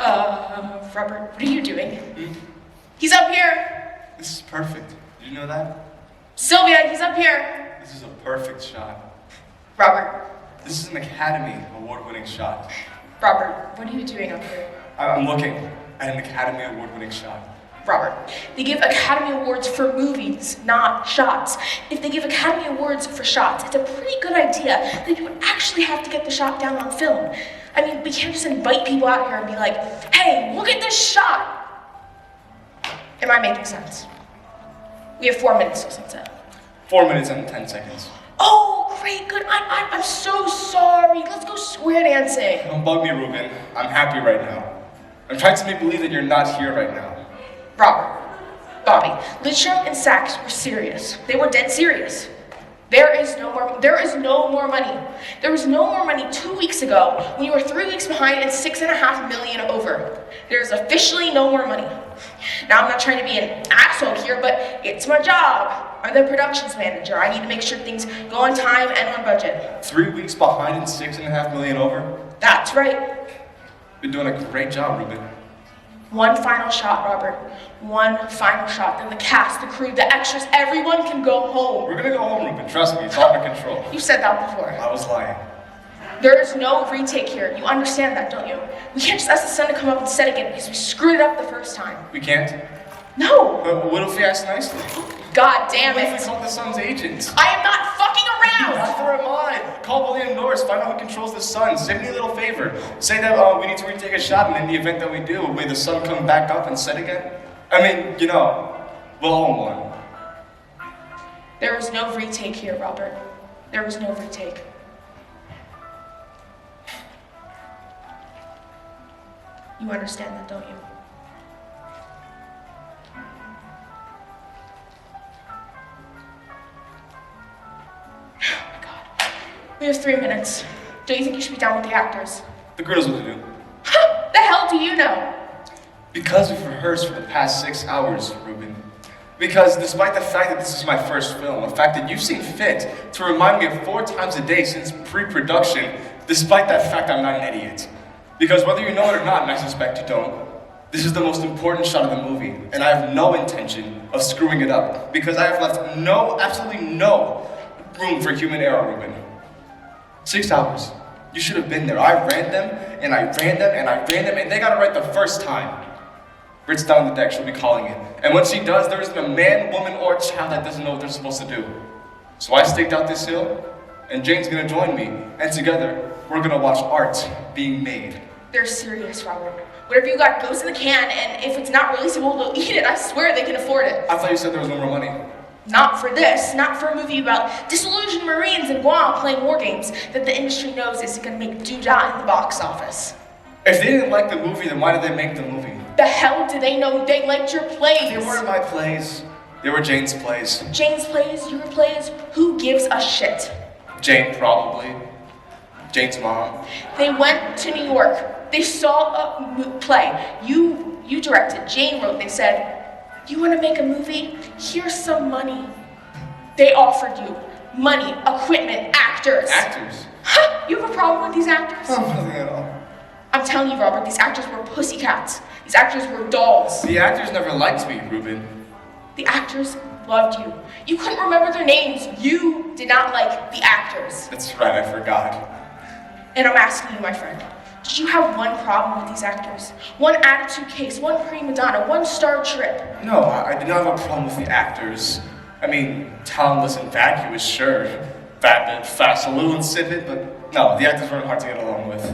Robert, what are you doing? He's up here. This is perfect. Did you know that? Sylvia, he's up here. This is a perfect shot. Robert. This is an Academy Award-winning shot. Robert, what are you doing up here? I'm looking at an Academy Award-winning shot. Robert, they give Academy Awards for movies, not shots. If they give Academy Awards for shots, it's a pretty good idea that you would actually have to get the shot down on film. I mean, we can't just invite people out here and be like, hey, look at this shot. Am I making sense? We have 4 minutes till sunset. 4 minutes and 10 seconds. Oh, great, good. I'm so sorry. Let's go square dancing. Don't bug me, Ruben. I'm happy right now. I'm trying to make believe that you're not here right now. Robert, Bobby, Lidstrom and Sachs were serious. They were dead serious. There is no more money. There was no more money 2 weeks ago when you were 3 weeks behind and $6.5 million over. There's officially no more money. Now, I'm not trying to be an asshole here, but it's my job. I'm the productions manager. I need to make sure things go on time and on budget. 3 weeks behind and $6.5 million over? That's right. You're doing a great job, Ruben. One final shot, Robert. One final shot. Then the cast, the crew, the extras, everyone can go home. We're gonna go home, Ruben. Trust me, it's all under control. You said that before. I was lying. There is no retake here. You understand that, don't you? We can't just ask the sun to come up and set again because we screwed it up the first time. We can't? No. What if we ask nicely? God damn What it. if we call the sun's agent? I am not fucking around. Neither am I. Call William Norris, find out who controls the sun. Send me a little favor. Say that we need to retake a shot, and in the event that we do, will the sun come back up and set again? I mean, you know, we'll own one. There is no retake here, Robert. There is no retake. You understand that, don't you? Oh my God. We have 3 minutes. Don't you think you should be down with the actors? The girls what to do. The hell do you know? Because we've rehearsed for the past 6 hours, Ruben. Because despite the fact that this is my first film, the fact that you've seen fit to remind me of 4 times a day since pre-production, despite that fact I'm not an idiot. Because whether you know it or not, and I suspect you don't, this is the most important shot of the movie, and I have no intention of screwing it up, because I have left absolutely no room for human error, Ruben. 6 hours. You should have been there. I ran them, and I ran them, and I ran them, and they got it right the first time. Brit's down the deck, she'll be calling it. And when she does, there isn't a man, woman, or child that doesn't know what they're supposed to do. So I staked out this hill, and Jane's gonna join me, and together, we're gonna watch art being made. They're serious, Robert. Whatever you got goes in the can, and if it's not releasable, they'll eat it. I swear they can afford it. I thought you said there was no more money. Not for this, not for a movie about disillusioned Marines in Guam playing war games that the industry knows isn't gonna make doodah in the box office. If they didn't like the movie, then why did they make the movie? The hell do they know they liked your plays? They weren't my plays. They were Jane's plays. Jane's plays, your plays, who gives a shit? Jane, probably. Jane's mom. They went to New York. They saw a play. You directed, Jane wrote, they said, you want to make a movie? Here's some money. They offered you money, equipment, actors. Actors? Huh? You have a problem with these actors? Oh, nothing at all. I'm telling you, Robert, these actors were pussycats. These actors were dolls. The actors never liked me, Ruben. The actors loved you. You couldn't remember their names. You did not like the actors. That's right, I forgot. And I'm asking you, my friend, did you have one problem with these actors? One attitude case, one prima donna, one star trip? No, I did not have a problem with the actors. I mean, talentless and vacuous, sure. Vapid, fast, a little insipid, but no, the actors weren't hard to get along with.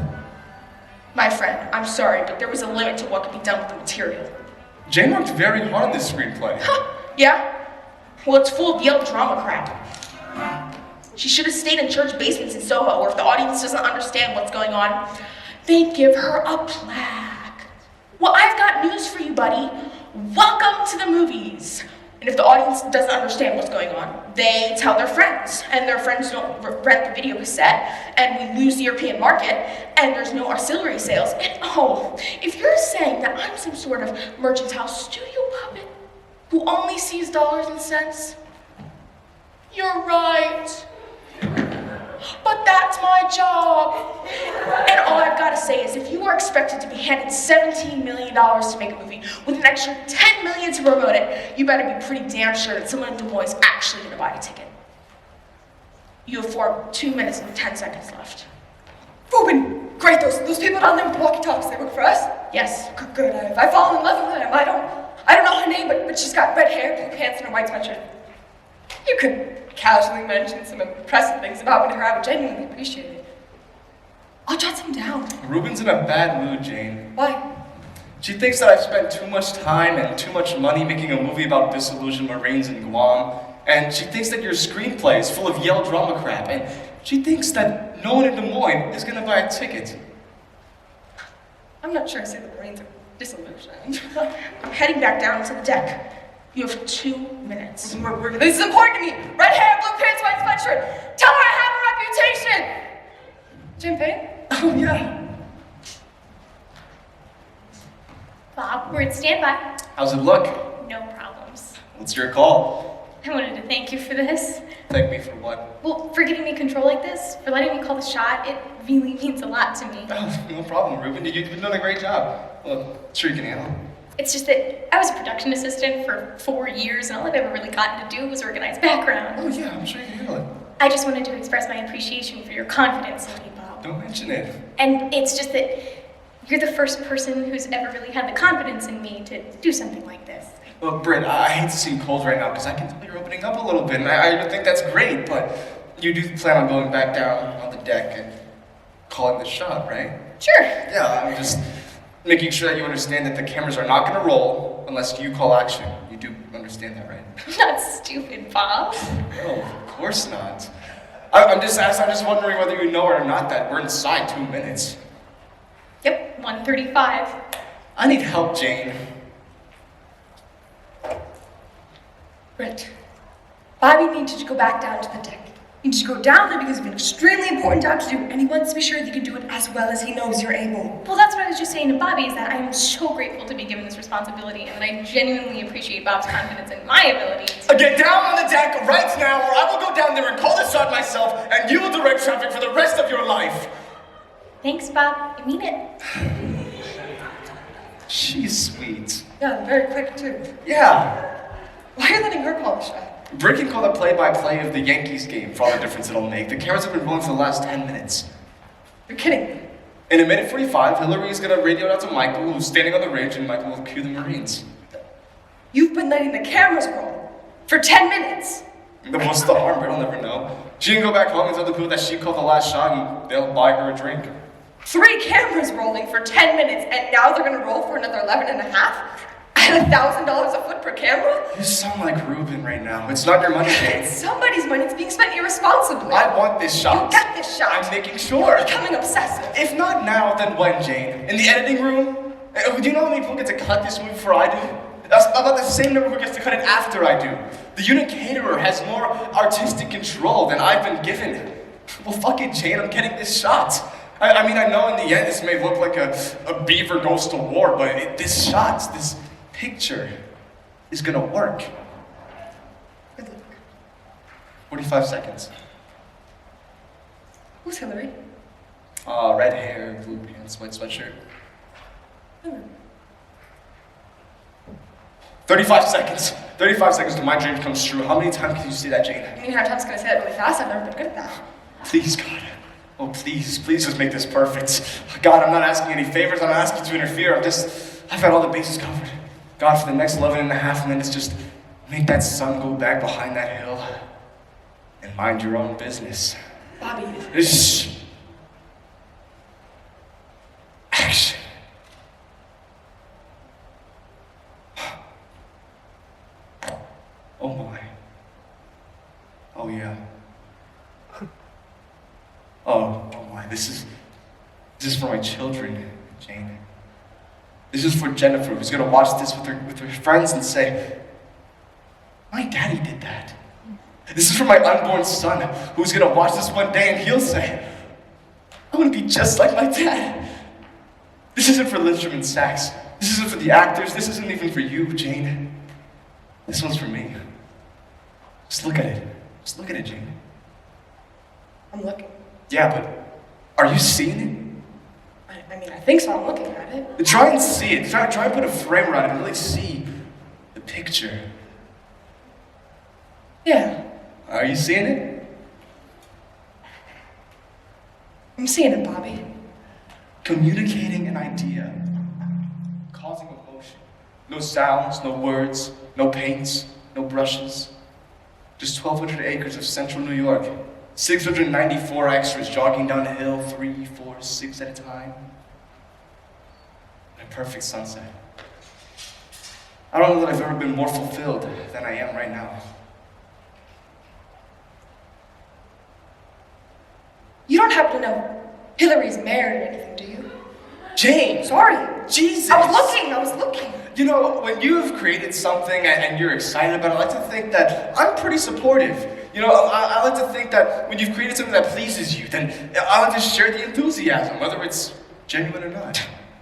My friend, I'm sorry, but there was a limit to what could be done with the material. Jane worked very hard on this screenplay. Huh, yeah? Well, it's full of Yale drama crap. She should have stayed in church basements in Soho, or if the audience doesn't understand what's going on, they'd give her a plaque. Well, I've got news for you, buddy. Welcome to the movies. And if the audience doesn't understand what's going on, they tell their friends, and their friends don't rent the video cassette, and we lose the European market, and there's no auxiliary sales. And oh, if you're saying that I'm some sort of merchantile studio puppet who only sees dollars and cents, you're right. But but that's my job. And all I've got to say is if you are expected to be handed $17 million to make a movie with an extra $10 million to promote it, you better be pretty damn sure that someone in Des Moines is actually going to buy a ticket. You have 2 minutes and 10 seconds left. Ruben, great, those people down there with the walkie-talkies, they work for us? Yes. Good. If I fall in love with them, I don't know her name, but she's got red hair, blue pants, and a white sweatshirt. You could casually mention some impressive things about me to her. I would genuinely appreciate it. I'll jot some down. Ruben's in a bad mood, Jane. Why? She thinks that I've spent too much time and too much money making a movie about disillusioned Marines in Guam. And she thinks that your screenplay is full of Yale drama crap. And she thinks that no one in Des Moines is gonna buy a ticket. I'm not sure I say the Marines are disillusioned. I'm heading back down to the deck. You have 2 minutes. This is important to me. Red hair, blue pants, white sweatshirt. Tell her I have a reputation. Jim Payne? Oh, yeah. Bob, we're at standby. How's it look? No problems. What's your call? I wanted to thank you for this. Thank me for what? Well, for giving me control like this, for letting me call the shot, it really means a lot to me. Oh, no problem, Ruben. You've been doing a great job. Well, sure you can handle it. It's just that I was a production assistant for 4 years, and all I've ever really gotten to do was organize background. Oh, yeah, I'm sure you can handle it. I just wanted to express my appreciation for your confidence in me, Bob. Don't mention it. And it's just that you're the first person who's ever really had the confidence in me to do something like this. Well, Britt, I hate to seem cold right now because I can tell you're opening up a little bit, and I think that's great, but you do plan on going back down on the deck and calling the shot, right? Sure. Yeah, I'm just making sure that you understand that the cameras are not going to roll unless you call action. You do understand that, right? I'm not stupid, Bob. No, of course not. I'm just wondering whether you know or not that we're inside 2 minutes. Yep, 1:35. I need help, Jane. Brett, Bobby needs you to go back down to the deck. You need to go down there because you have an extremely important job to do, and he wants to be sure that you can do it as well as he knows you're able. Well, that's what I was just saying to Bobby, is that I am so grateful to be given this responsibility, and that I genuinely appreciate Bob's confidence in my ability to... Get down on the deck right now, or I will go down there and call the shot myself, and you will direct traffic for the rest of your life. Thanks, Bob. I mean it. She's sweet. Yeah, very quick too. Yeah. Why are you letting her call the shot? Britt can call the play-by-play of the Yankees game for all the difference it'll make. The cameras have been rolling for the last 10 minutes. You're kidding me. In a minute 45, Hillary is gonna radio it out to Michael, who's standing on the ridge, and Michael will cue the Marines. You've been letting the cameras roll for 10 minutes. What's the harm? Britt will never know. She can go back home and tell the people that she called the last shot, and they'll buy her a drink. 3 cameras rolling for 10 minutes, and now they're gonna roll for another 11 and a half? At $1,000 a foot per camera? You sound like Ruben right now. It's not your money, Jane. It's somebody's money. It's being spent irresponsibly. I want this shot. You get this shot. I'm making sure. You're becoming obsessive. If not now, then when, Jane? In the editing room? Do you know how many people get to cut this movie before I do? That's about the same number who gets to cut it after I do. The unit caterer has more artistic control than I've been given. Well, fuck it, Jane. I'm getting this shot. I mean, I know in the end this may look like a beaver goes to war, but this shot, this picture is gonna work. Good luck. 45 seconds. Who's Hillary? Red hair, blue pants, white sweatshirt. 35 seconds. 35 seconds till my dream comes true. How many times can you say that, Jane? I mean, how time's gonna say that really fast? I've never been good at that. Please, God. Oh, please just make this perfect. God, I'm not asking any favors. I'm not asking you to interfere. I've got all the bases covered. God, for the next 11 and a half minutes, just make that sun go back behind that hill and mind your own business. Bobby. Shh. Action. Oh my. Oh yeah. Oh my. This is for my children, Jane. This is for Jennifer, who's gonna watch this with her friends and say, my daddy did that. This is for my unborn son, who's gonna watch this one day and he'll say, I wanna be just like my dad. This isn't for Lindstrom and Sachs. This isn't for the actors. This isn't even for you, Jane. This one's for me. Just look at it. Just look at it, Jane. I'm looking. Yeah, but are you seeing it? I mean, I think so. I'm looking at it. Try and see it. Try and put a frame around it and really see the picture. Yeah, Are you seeing it? I'm seeing it, Bobby. Communicating an idea. Causing emotion. No sounds, no words, no paints, no brushes. Just 1,200 acres of central New York. 694 extras jogging down a hill, 3, 4, 6 at a time. And a perfect sunset. I don't know that I've ever been more fulfilled than I am right now. You don't happen to know Hillary's married or anything, do you? Jane! Sorry. Jesus! I was looking. You know, when you have created something and you're excited about it, I like to think that I'm pretty supportive. You know, I like to think that when you've created something that pleases you, then I like to share the enthusiasm, whether it's genuine or not.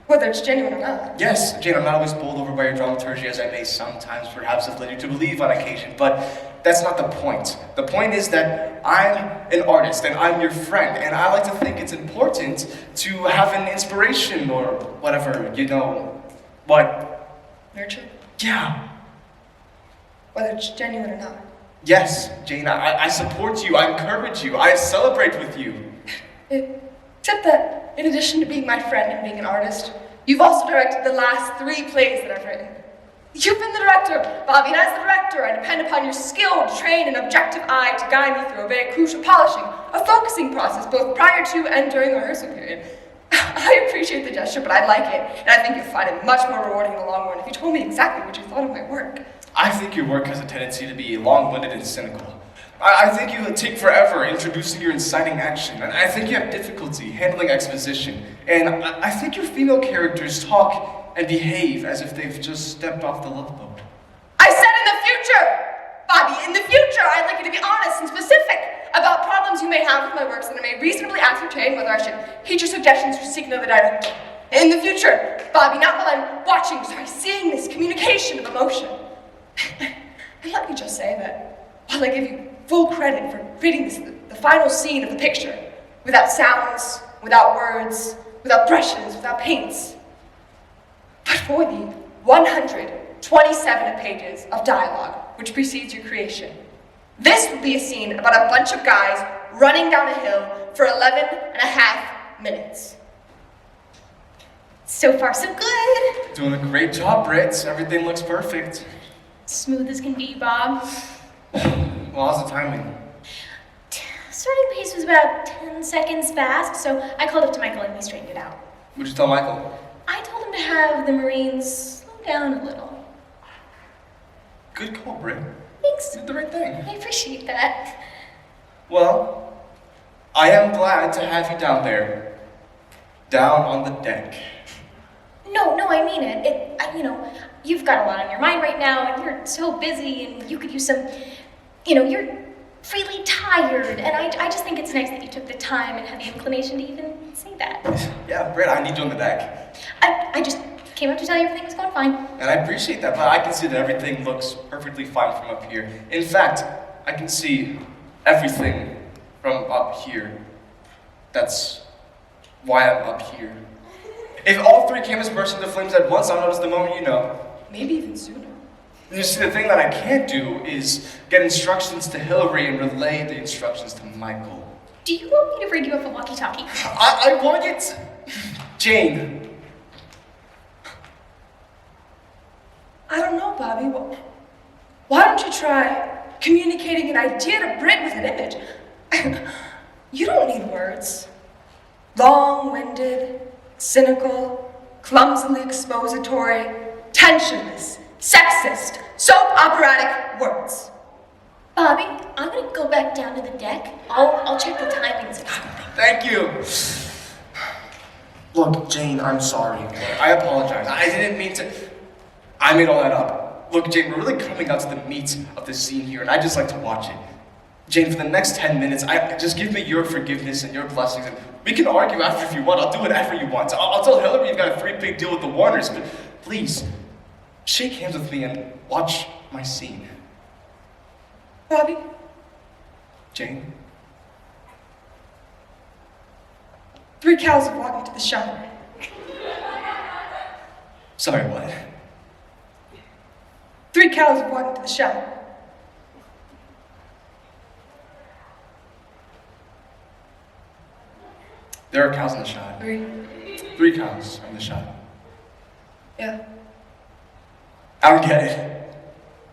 Whether it's genuine or not. Yes, Jane, I'm not always bowled over by your dramaturgy as I may sometimes perhaps have led you to believe on occasion, but that's not the point. The point is that I'm an artist and I'm your friend, and I like to think it's important to have an inspiration or whatever, you know, what? Nurture? Yeah. Whether it's genuine or not. Yes, Jane, I support you, I encourage you, I celebrate with you. Except that, in addition to being my friend and being an artist, you've also directed the last 3 plays that I've written. You've been the director, Bobby, and as the director, I depend upon your skilled, trained, and objective eye to guide me through a very crucial polishing, a focusing process, both prior to and during the rehearsal period. I appreciate the gesture, but I like it, and I think you'll find it much more rewarding in the long run if you told me exactly what you thought of my work. I think your work has a tendency to be long-winded and cynical. I think you take forever introducing your inciting action, and I think you have difficulty handling exposition, and I think your female characters talk and behave as if they've just stepped off the love boat. I said in the future! Bobby, in the future, I'd like you to be honest and specific about problems you may have with my works, and I may reasonably ascertain whether I should heed your suggestions or seek another director. In the future, Bobby, not while I'm watching, seeing this communication of emotion. And let me just say that while I give you full credit for creating the final scene of the picture, without sounds, without words, without brushes, without paints, but for the 127 pages of dialogue which precedes your creation, this would be a scene about a bunch of guys running down a hill for 11 and a half minutes. So far, so good. Doing a great job, Britt. Everything looks perfect. Smooth as can be, Bob. Well, how's the timing? Starting pace was about 10 seconds fast, so I called up to Michael and we straightened it out. What'd you tell Michael? I told him to have the Marines slow down a little. Good call, Britt. Thanks. You did the right thing. I appreciate that. Well, I am glad to have you down there. Down on the deck. No, I mean it. You've got a lot on your mind right now, and you're so busy, and you could use some, you're freely tired, and I just think it's nice that you took the time and had the inclination to even say that. Yeah, Britt, I need you on the deck. I just came up to tell you everything was going fine. And I appreciate that, but I can see that everything looks perfectly fine from up here. In fact, I can see everything from up here. That's why I'm up here. If all 3 cameras burst into flames at once, I'll notice the moment you know. Maybe even sooner. You see, the thing that I can't do is get instructions to Hillary and relay the instructions to Michael. Do you want me to read you off a walkie-talkie? I want it... Jane. I don't know, Bobby. Why don't you try communicating an idea to Britt with an image? You don't need words. Long-winded, cynical, clumsily expository, tensionless, sexist, soap operatic words. Bobby, I'm gonna go back down to the deck. I'll check the timings. Thank you. Look, Jane, I'm sorry. I apologize. I didn't mean to... I made all that up. Look, Jane, we're really coming out to the meat of the scene here, and I just like to watch it. Jane, for the next 10 minutes, just give me your forgiveness and your blessings, and we can argue after if you want. I'll do whatever you want. I'll tell Hillary you've got a 3-pig deal with the Warners, but please, shake hands with me and watch my scene. Bobby? Jane? 3 cows have walked into the shop. Sorry, what? 3 cows have walked into the shop. There are cows in the shot. 3. 3 cows in the shot. Yeah. I don't get it.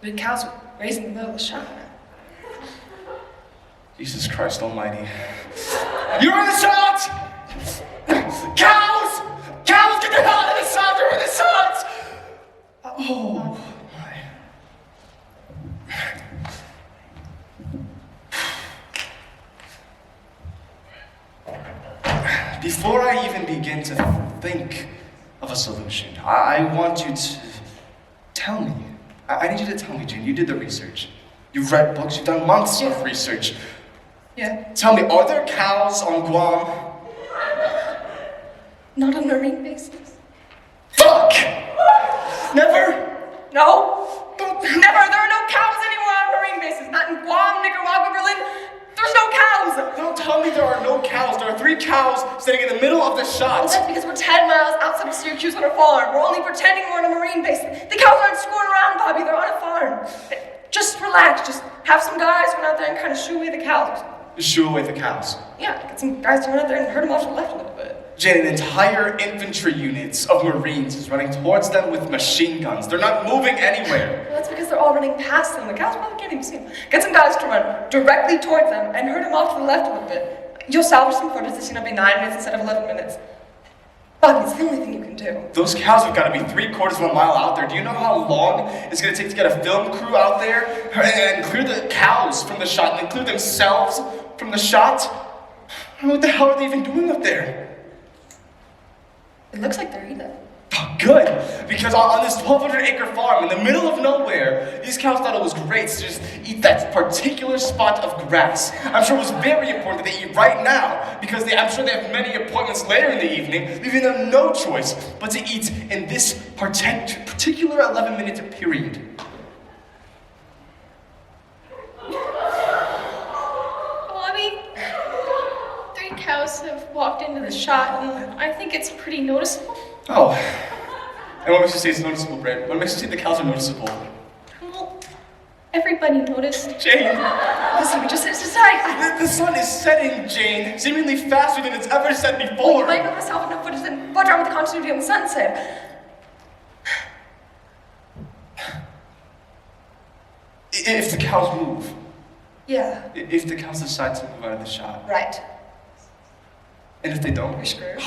3 cows were raised in the middle of the shop. Jesus Christ almighty. You're in the shot! Cows! Cows, get the hell out of the shot! You're in the shot! Oh, my. Before I even begin to think of a solution, I want you to tell me. I need you to tell me, Jane. You did the research. You've read books. You've done months of research. Yeah. Tell me, are there cows on Guam? Not on marine bases. Fuck! Never? No. Never. There are no cows anywhere on marine bases. Not in Guam, Nicaragua, Berlin. There's no cows. Don't tell me there are no cows. There are 3 cows sitting in the middle of the Well, shot. that's because we're 10 miles outside of Syracuse on a farm. We're only pretending we're on a marine base. The cows aren't screwing around, Bobby. They're on a farm. Just relax. Just have some guys run out there and kind of shoo away the cows. Shoo away the cows. Yeah, get some guys to run out there and hurt them off to the left a little bit. Jane, an entire infantry units of Marines is running towards them with machine guns. They're not moving anywhere. Well, that's because they're all running past them. The cows probably can't even see them. Get some guys to run directly towards them and hurt them off to the left a little bit. You'll salvage some footage that's gonna be 9 minutes instead of 11 minutes. Bobby, it's the only thing you can do. Those cows have got to be 3/4 of a mile out there. Do you know how long it's going to take to get a film crew out there and clear the cows from the shot and then clear themselves from the shot? I don't know what the hell are they even doing up there? It looks like they're eating. Oh, good, because on this 1,200-acre farm in the middle of nowhere, these cows thought it was great to just eat that particular spot of grass. I'm sure it was very important that they eat right now, because I'm sure they have many appointments later in the evening, leaving them no choice but to eat in this particular 11-minute period. Bobby, 3 cows have walked into the shot, and I think it's pretty noticeable. Oh, and what makes you say it's noticeable, Brett? What makes you say the cows are noticeable? Well, everybody noticed. Jane, Listen, we just decide. the sun is setting, Jane, seemingly faster than it's ever set before. You might not myself enough footage then fudge around with the continuity on the sunset. If the cows move. Yeah, If the cows decide to move out of the shot. right. And if they don't? You're screwed.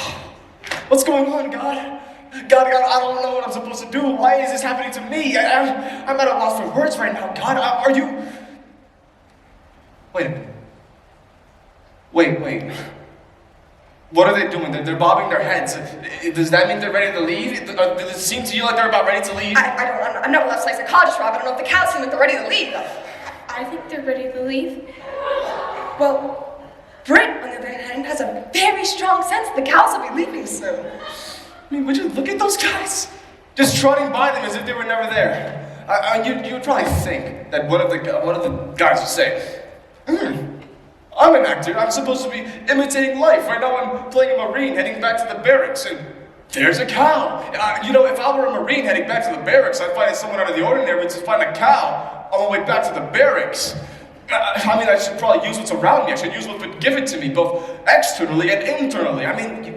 What's going on, God? God, I don't know what I'm supposed to do. Why is this happening to me? I'm at a loss for words right now. God, are you... Wait a minute. Wait. What are they doing? They're bobbing their heads. Does that mean they're ready to leave? Does it seem to you like they're about ready to leave? I'm not a left side psychologist, Rob. I don't know if the cows seem like they're ready to leave. I think they're ready to leave. Well, Britt, on the other hand, has a very strong sense that the cows will be leaving soon. I mean, would you look at those guys? Just trotting by them as if they were never there. You would probably think that one of the guys would say, I'm an actor. I'm supposed to be imitating life. Right now I'm playing a Marine heading back to the barracks, and there's a cow. If I were a Marine heading back to the barracks, I'd find it somewhat out of the ordinary to find a cow on the way back to the barracks. I should probably use what's around me. I should use what's been given to me, both externally and internally.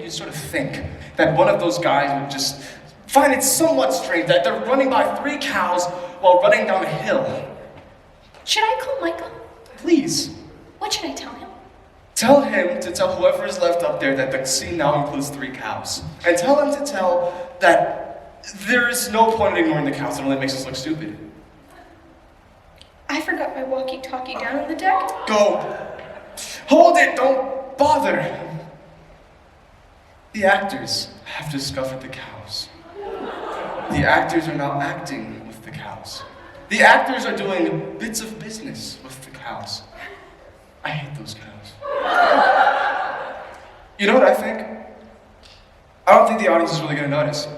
You sort of think that one of those guys would just find it somewhat strange that they're running by 3 cows while running down a hill. Should I call Michael? Please, What should I tell him? tell him to tell whoever is left up there that the scene now includes 3 cows. And tell him to tell that there is no point in ignoring the cows. It only makes us look stupid. I forgot my walkie-talkie down on the deck. Go. Hold it, don't bother. The actors have discovered the cows. The actors are now acting with the cows. The actors are doing bits of business with the cows. I hate those cows. You know what I think? I don't think the audience is really going to notice.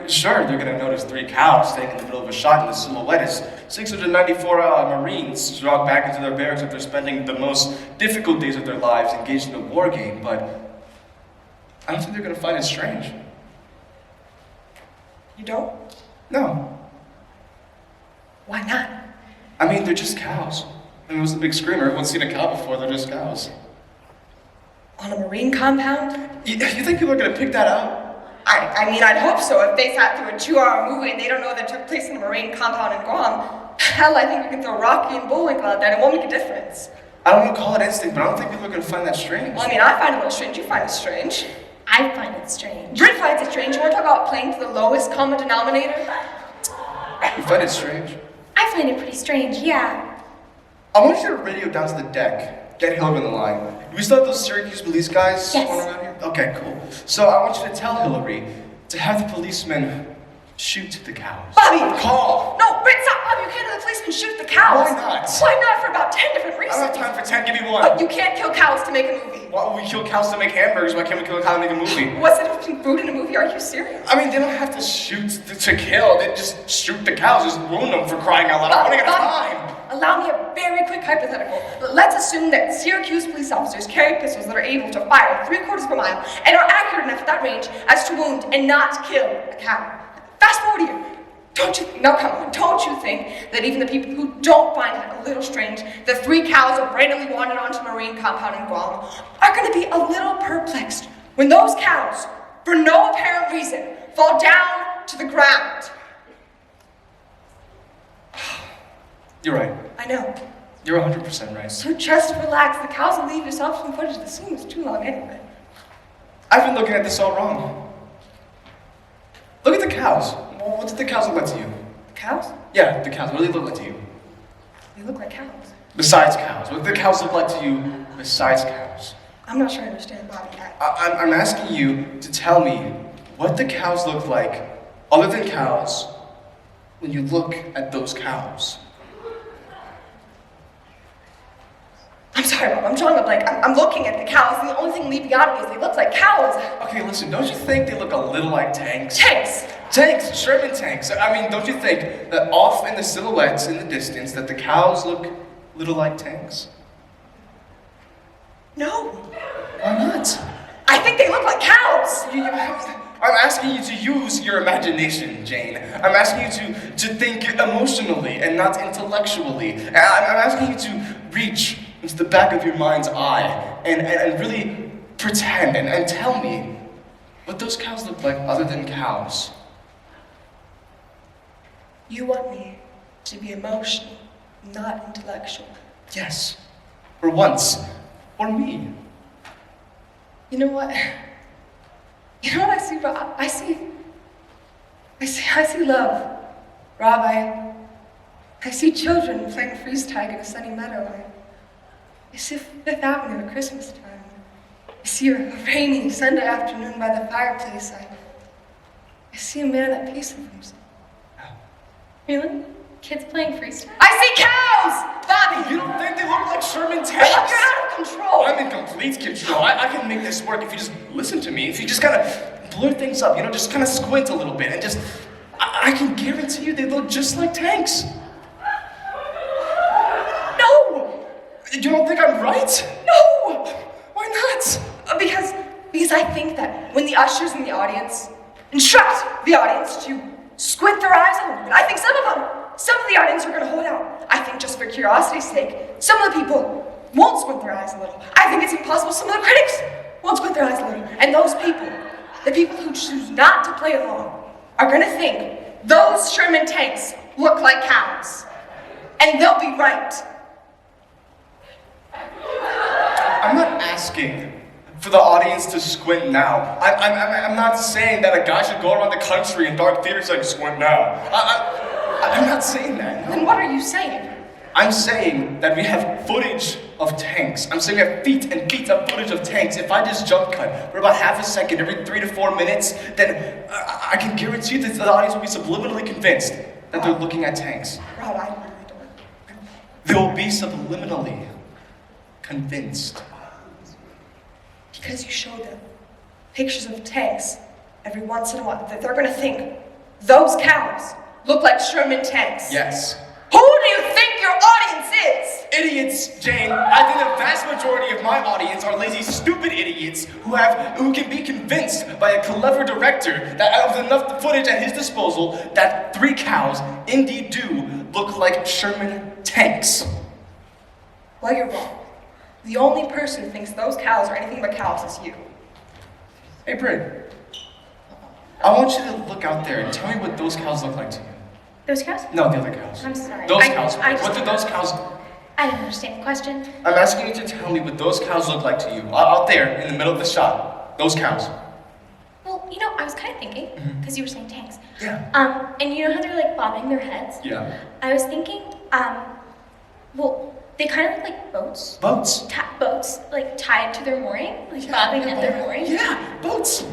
Sure, they're going to notice 3 cows staying in the middle of a shot, and the silhouette is 694 Marines jog back into their barracks after spending the most difficult days of their lives engaged in a war game, but I don't think they're gonna find it strange. You don't? No. Why not? I mean, they're just cows. I mean, it was the big screamer. Everyone's seen a cow before, they're just cows. On a marine compound? You think people are gonna pick that out? I mean, I'd hope so. If they sat through a 2-hour movie and they don't know that it took place in a marine compound in Guam, hell, I think we can throw Rocky and Bullwinkle out there and it won't make a difference. I don't want to call it instinct, but I don't think people are gonna find that strange. Well, I mean, I find it a little strange. You find it strange. I find it strange. Brit finds it strange. You want to talk about playing to the lowest common denominator? You find it strange? I find it pretty strange, yeah. I want you to radio down to the deck. Get Hillary on the line. Do we still have those Syracuse police guys Yes. going around here? Okay, cool. So I want you to tell Hillary to have the policemen shoot the cows. Bobby! Call! No, Brit, stop! Bobby, you can't have the policeman shoot the cows. Why not? Why not? For about 10 different I reasons. don't have time for 10, give me one. But you can't kill cows to make a movie. Why would we kill cows to make hamburgers? Why can't we kill a cow to make a movie? What's the difference between food and a movie? Are you serious? I mean, they don't have to shoot to kill. They just shoot the cows, just ruin them for crying out loud. I'm running out of time. Allow me a very quick hypothetical. Let's assume that Syracuse police officers carry pistols that are able to fire 3/4 of a mile and are accurate enough at that range as to wound and not kill a cow. Fast forward here. Don't you think that even the people who don't find it a little strange that 3 cows are randomly wandered onto a marine compound in Guam are going to be a little perplexed when those cows, for no apparent reason, fall down to the ground? You're right. I know. You're 100% right. So just relax. The cows will leave yourself some footage. The scene was too long anyway. I've been looking at this all wrong. Look at the cows. What did the cows look like to you? Cows? Yeah, the cows. What do they look like to you? They look like cows. Besides cows. What do the cows look like to you besides cows? I'm not sure I understand, Bobby. I'm asking you to tell me what the cows look like, other than cows, when you look at those cows. I'm sorry, Bob. I'm drawing a blank. I'm looking at the cows, and the only thing leaping out at me is they look like cows. Okay, listen, don't you think they look a little like tanks? Tanks! Tanks, Sherman tanks. I mean, don't you think that off in the silhouettes in the distance that the cows look a little like tanks? No. Why not? I think they look like cows. I'm asking you to use your imagination, Jane. I'm asking you to think emotionally and not intellectually. I'm asking you to reach into the back of your mind's eye and really pretend and tell me what those cows look like other than cows. You want me to be emotional, not intellectual. Yes, for once, or me. You know what? You know what I see, Rob? I see love. Rob, I see children playing freeze tag in a sunny meadow. I see Fifth Avenue at Christmas time. I see a rainy Sunday afternoon by the fireplace. I see a man at peace with himself. Really? Kids playing freestyle? I see cows! Bobby! You don't think they look like Sherman Rob, tanks? you're out of control! I'm in complete control. I can make this work if you just listen to me. If you just kind of blur things up, just kind of squint a little bit and just... I can guarantee you they look just like tanks. No! You don't think I'm right? No! Why not? Because I think that when the ushers in the audience instruct the audience to squint their eyes a little bit, I think some of the audience are going to hold out. I think just for curiosity's sake, some of the people won't squint their eyes a little. I think it's impossible some of the critics won't squint their eyes a little. And those people, the people who choose not to play along, are going to think those Sherman tanks look like cows. And they'll be right. I'm not asking for the audience to squint now. I'm not saying that a guy should go around the country in dark theaters like squint now. I'm not saying that. No. Then what are you saying? I'm saying that we have footage of tanks. I'm saying we have feet and feet of footage of tanks. If I just jump cut for about half a second every 3 to 4 minutes, then I can guarantee you that the audience will be subliminally convinced that they're looking at tanks. Rob, I really don't. They'll be subliminally convinced. Because you show them pictures of tanks every once in a while, that they're going to think those cows look like Sherman tanks. Yes. Who do you think your audience is? Idiots, Jane. I think the vast majority of my audience are lazy, stupid idiots who can be convinced by a clever director that with enough footage at his disposal that 3 cows indeed do look like Sherman tanks. Well, you're wrong. The only person who thinks those cows are anything but cows is you. Hey, Brit. I want you to look out there and tell me what those cows look like to you. Those cows? No, the other cows. I'm sorry. Those cows. I What do those cows... I don't understand the question. I'm asking you to tell me what those cows look like to you. Out there, in the middle of the shot. Those cows. Well, you know, I was kind of thinking, because you were saying tanks. Yeah. And you know how they're like bobbing their heads? Yeah. I was thinking, well, they kind of look like boats. Boats. Boats, like tied to their mooring, like bobbing at their mooring. Yeah, boats.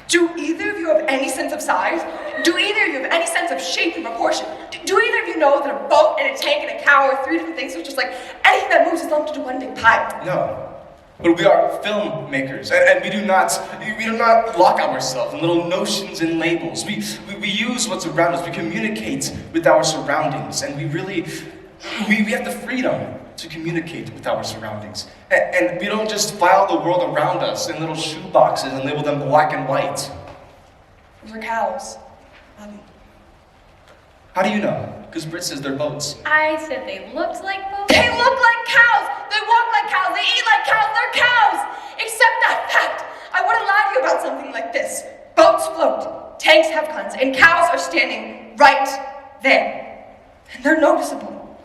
Do either of you have any sense of size? Do either of you have any sense of shape and proportion? Do either of you know that a boat and a tank and a cow are 3 different things, so it's just like anything that moves is lumped into one big pile? No. But we are filmmakers, and we do not lock ourselves in little notions and labels. We use what's around us. We communicate with our surroundings, and we have the freedom to communicate with our surroundings. And we don't just file the world around us in little shoe boxes and label them black and white. Those are cows. How do you know? Because Britt says they're boats. I said they looked like boats. They look like cows! They walk like cows! They eat like cows! They're cows! Except that fact! I wouldn't lie to you about something like this. Boats float, tanks have guns, and cows are standing right there. And they're noticeable.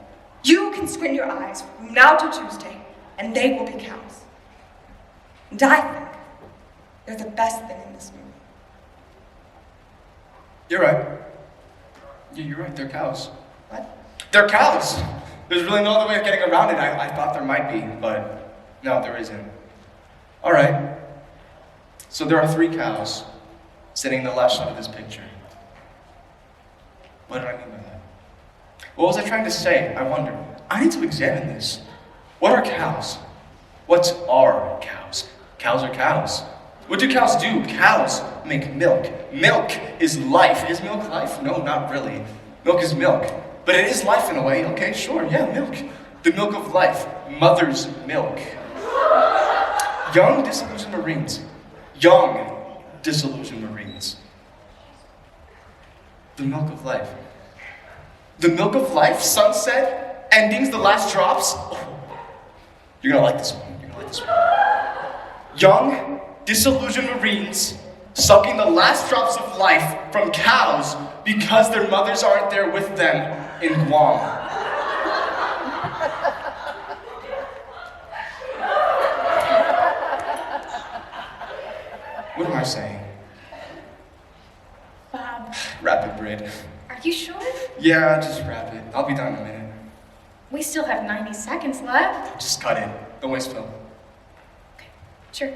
You can squint your eyes from now to Tuesday, and they will be cows. And I think they're the best thing in this movie. You're right. Yeah, you're right, they're cows. What? They're cows! There's really no other way of getting around it. I thought there might be, but no, there isn't. Alright. So there are 3 cows sitting in the left shot of this picture. What did I mean by that? What was I trying to say? I wonder. I need to examine this. What are cows? What are cows? Cows are cows. What do cows do? Cows make milk. Milk is life. Is milk life? No, not really. Milk is milk. But it is life in a way. Okay, sure, yeah, milk. The milk of life. Mother's milk. Young disillusioned Marines. Young disillusioned Marines. The milk of life. The milk of life, sunset, endings, the last drops. Oh, you're gonna like this one. You're gonna like this one. Young, disillusioned Marines sucking the last drops of life from cows because their mothers aren't there with them in Guam. What am I saying? Wrap it, Brid. Are you sure? Yeah, just wrap it. I'll be done in a minute. We still have 90 seconds left. Just cut it. Don't waste film. Sure.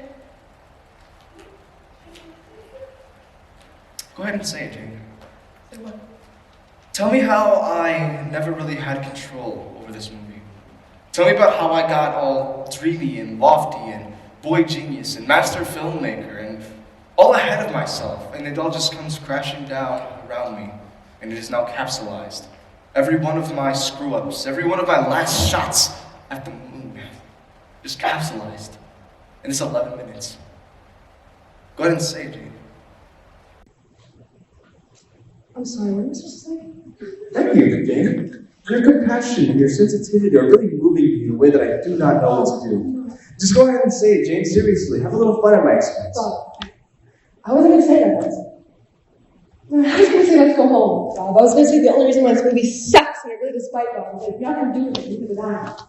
Go ahead and say it, Jane. Say what? Tell me how I never really had control over this movie. Tell me about how I got all dreamy and lofty and boy genius and master filmmaker and all ahead of myself, and it all just comes crashing down around me, and it is now capsulized. Every one of my screw-ups, every one of my last shots at the moon, just capsulized. And it's 11 minutes. Go ahead and say it, Jane. I'm sorry, what am I supposed to say? Thank you, Jane. Your compassion and your sensitivity are really moving me in a way that I do not know what to do. Just go ahead and say it, Jane, seriously. Have a little fun at my expense. Bob, I wasn't going to say that. I was going to say let's go home, Bob. I was going to say the only reason why this movie sucks and it really does fight Bob is that you're not going to do anything because of that.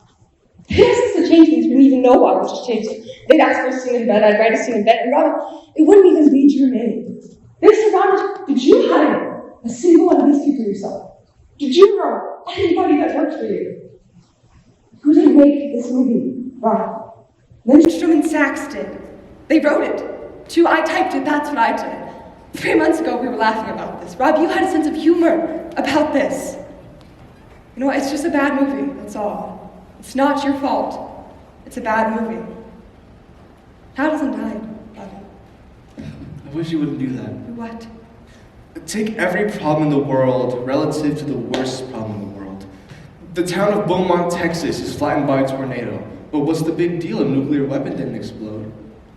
They asked us to change things, we didn't even know why we just changed it. They'd ask for a scene in bed, I'd write a scene in bed, and Robin, it wouldn't even be germane. They surrounded, did you hire a single one of these people yourself? Did you know anybody that worked for you? Who did make this movie, Rob? Lindstrom and Sachs did. They wrote it. Too, I typed it, that's what I did. 3 months ago, we were laughing about this. Rob, you had a sense of humor about this. You know, it's just a bad movie, that's all. It's not your fault. It's a bad movie. How doesn't die, Bobby? I wish you wouldn't do that. What? Take every problem in the world relative to the worst problem in the world. The town of Beaumont, Texas is flattened by a tornado. But what's the big deal? A nuclear weapon didn't explode.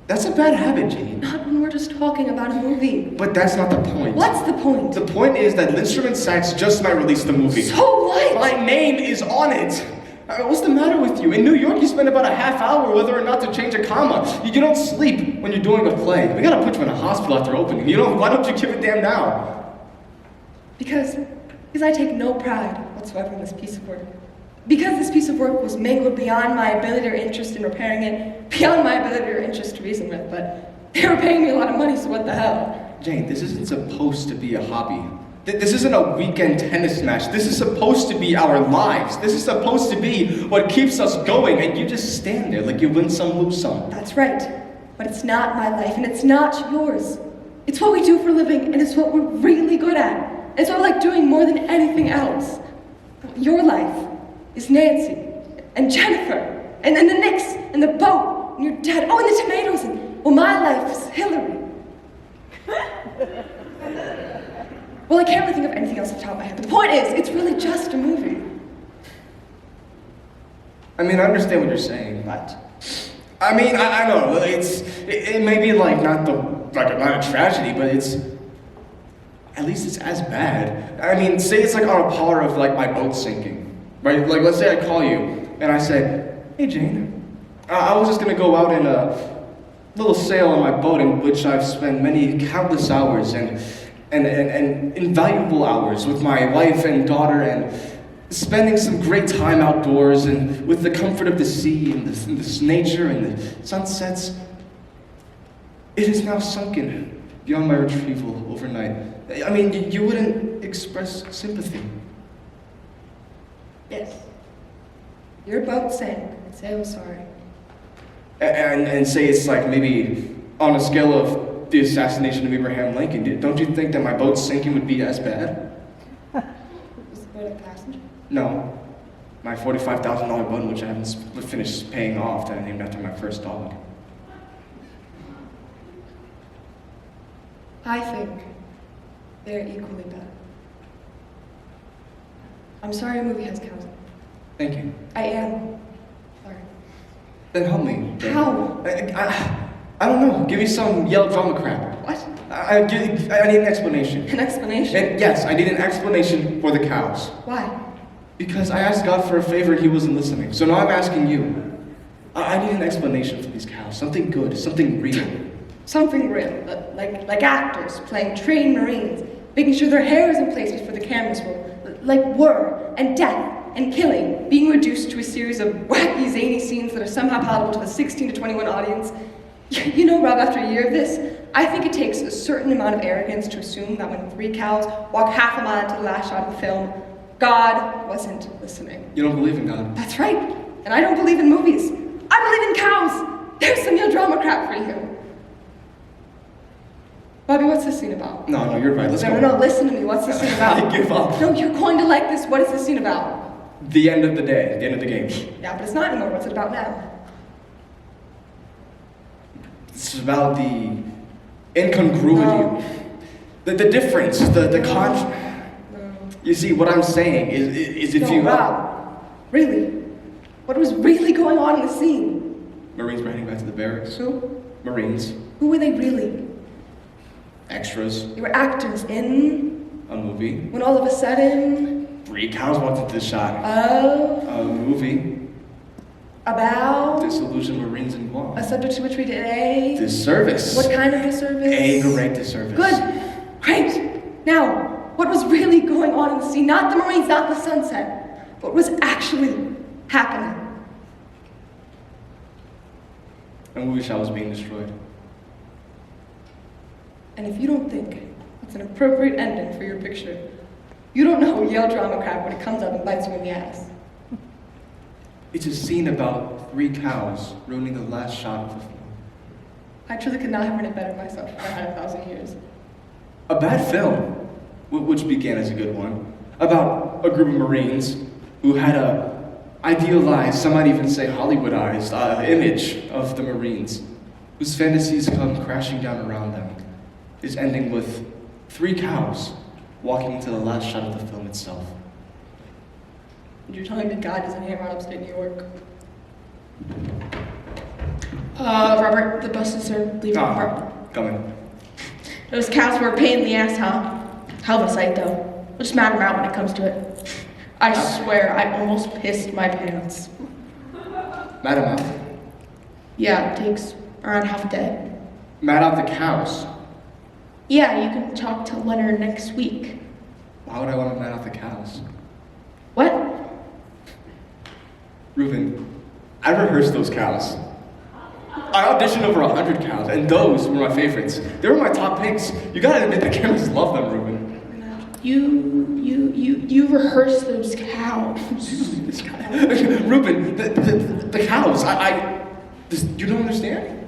That's a bad habit, Jane. Not when we're just talking about a movie. But that's not the point. What's the point? The point is that Linsterman Sachs just might release the movie. So what? My name is on it. What's the matter with you? In New York, you spend about a half hour whether or not to change a comma. You don't sleep when you're doing a play. We gotta put you in a hospital after opening. Why don't you give a damn now? Because I take no pride whatsoever in this piece of work. Because this piece of work was mangled beyond my ability or interest in repairing it, beyond my ability or interest to reason with, but they were paying me a lot of money, so what the hell? Jane, this isn't supposed to be a hobby. This isn't a weekend tennis match. This is supposed to be our lives. This is supposed to be what keeps us going, and you just stand there like you win some, lose some. That's right. But it's not my life, and it's not yours. It's what we do for a living, and it's what we're really good at. It's what I like doing more than anything else. Your life is Nancy, and Jennifer, and then the Knicks, and the boat, and your dad, oh, and the tomatoes, and, well, my life is Hillary. Well, I can't really think of anything else off the top of my head, but the point is, it's really just a movie. I mean, I understand what you're saying, but I mean, I know it may be like not a tragedy, but at least it's as bad. I mean, say it's like on a par of like my boat sinking, right? Like let's say I call you and I say, hey Jane, I was just gonna go out in a little sail on my boat in which I've spent many countless hours and invaluable hours with my wife and daughter and spending some great time outdoors and with the comfort of the sea and this nature and the sunsets. It is now sunken beyond my retrieval overnight. I mean, you wouldn't express sympathy. Yes. Your boat sank, and say I was sorry. And say it's like maybe on a scale of the assassination of Abraham Lincoln. Don't you think that my boat sinking would be as bad? Was the boat a passenger? No. My $45,000 boat, which I haven't finished paying off, that I named after my first dog. I think they're equally bad. I'm sorry a movie has cows. Thank you. I am. Sorry. Then help me. How? I don't know. Give me some Yale drama crap. What? I need an explanation. An explanation? Yes, I need an explanation for the cows. Why? Because I asked God for a favor and he wasn't listening. So now I'm asking you. I need an explanation for these cows. Something good, something real. Something real, like actors playing trained Marines, making sure their hair is in place before the cameras roll, like war and death and killing, being reduced to a series of wacky, zany scenes that are somehow palatable to the 16 to 21 audience. You know, Rob, after a year of this, I think it takes a certain amount of arrogance to assume that when 3 cows walk half a mile to the last shot of the film, God wasn't listening. You don't believe in God? That's right. And I don't believe in movies. I believe in cows. There's some real drama crap for you. Bobby, what's this scene about? No, you're right. Let's go. No, listen to me. What's this scene about? I give up. No, you're going to like this. What is this scene about? The end of the day, the end of the game. Yeah, but it's not anymore. What's it about now? It's about the incongruity, the difference, the You see, what I'm saying is if no, you... Rob, really? What was really going on in the scene? Marines were heading back to the barracks. Who? Marines. Who were they really? Extras. They were actors in... A movie. When all of a sudden... 3 cows walked into the shot. A movie. About... Disillusioned Marines in Guam. A subject to which we did a... Disservice. What kind of disservice? A great disservice. Good. Great. Now, what was really going on in the scene? Not the Marines, not the sunset. What was actually happening? A movie shot was being destroyed. And if you don't think it's an appropriate ending for your picture, you don't know Yale drama crap when it comes up and bites you in the ass. It's a scene about 3 cows ruining the last shot of the film. I truly could not have written it better myself if I had 1,000 years. A bad film, which began as a good one, about a group of Marines who had a idealized, some might even say Hollywoodized, image of the Marines, whose fantasies come crashing down around them, is ending with 3 cows walking into the last shot of the film itself. And you're telling me God doesn't hammer on upstate New York? Robert, the buses are leaving. Coming. Those cows were a pain in the ass, huh? Hell of a sight, though. We'll just mad them out when it comes to it. I swear, I almost pissed my pants. Mad him out. Yeah, it takes around half a day. Mad out the cows. Yeah, you can talk to Leonard next week. Why would I want to mad out the cows? What? Reuben, I rehearsed those cows. I auditioned over 100 cows, and those were my favorites. They were my top picks. You gotta admit the cameras love them, Reuben. You rehearsed those cows. This guy. Reuben, the cows, you don't understand?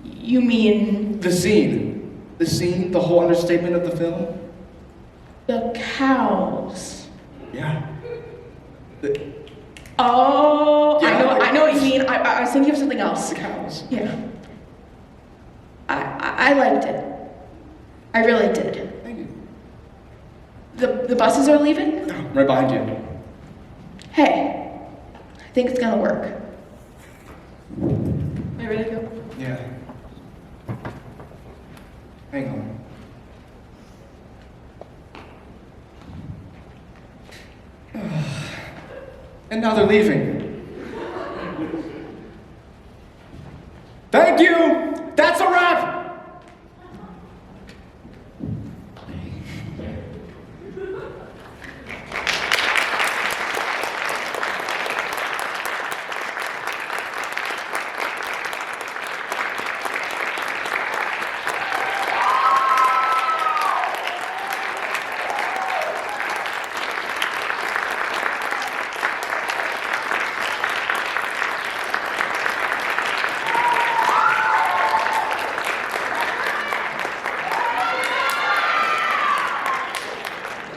You mean The scene. The scene, the whole understatement of the film? the cows? Yeah. Oh, Yeah, I know what you mean. I was thinking of something else. The cows. Yeah. I liked it. I really did. Thank you. The buses are leaving? Right behind you. Hey, I think it's gonna work. Are you ready to go? Yeah. Hang on. And now they're leaving.